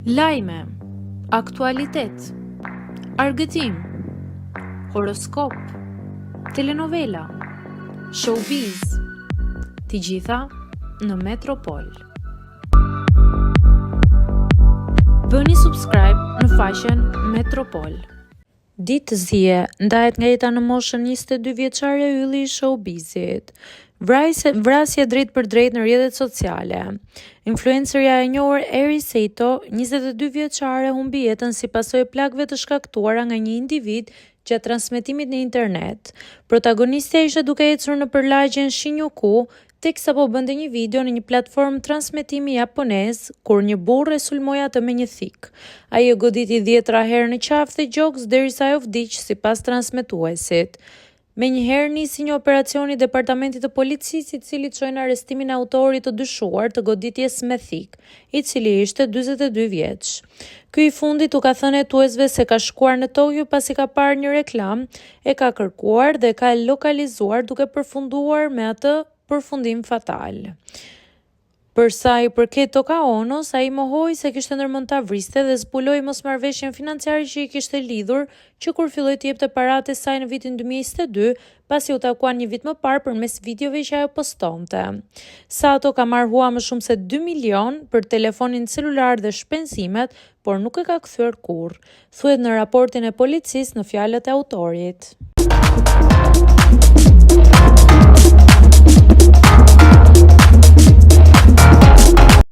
Lajme, aktualitet, argëtim, horoskop, telenovela, showbiz, të gjitha në Metropol. Bëni subscribe në faqen Metropol. Ditë zje ndahet nga jeta në moshën 22 vjeçare ylli i showbizit. Vrasje drejt për drejt në rrjetet sociale. Influencerja e njohur Eri Seto, 22 vjeçare, humbi jetën si pasojë plagëve të shkaktuara nga një individ gjatë transmetimit në internet. Protagonistja ishte duke ecur nëpër lagjen Shinjuku, teksa po bënte një video në një platformë transmetimi japonez, kur një burrë e sulmoi atë me një thik. Ai e goditi 10 herë në qafë dhe gjoks derisa ajo vdiq, sipas transmetuesit. Menjëherë nisi një operacion i departamentit të policisë, i cili çoi në arrestimin e autorit të dyshuar të goditjes me thik, i cili ishte 42 vjeç. Ky i fundit u ka thënë hetuesve se ka shkuar në Tokyo pasi ka parë një reklam, e ka kërkuar dhe ka lokalizuar, duke përfunduar me atë përfundim fatal. Për sa i përket Toka Onos, ai mohoi se kishte ndërmend ta vriste dhe zbuloi mosmarrveshjen financiare që i kishte lidhur, që kur filloi të jepte paratë e saj në vitin 2022, pasi u takuan një vit më parë përmes videove që ajo postonte. Sato ka marrë hua më shumë se 2 milion për telefonin celular dhe shpenzimet, por nuk e ka kthyer kurrë, thuhet në raportin e policisë në fjalët e autorit.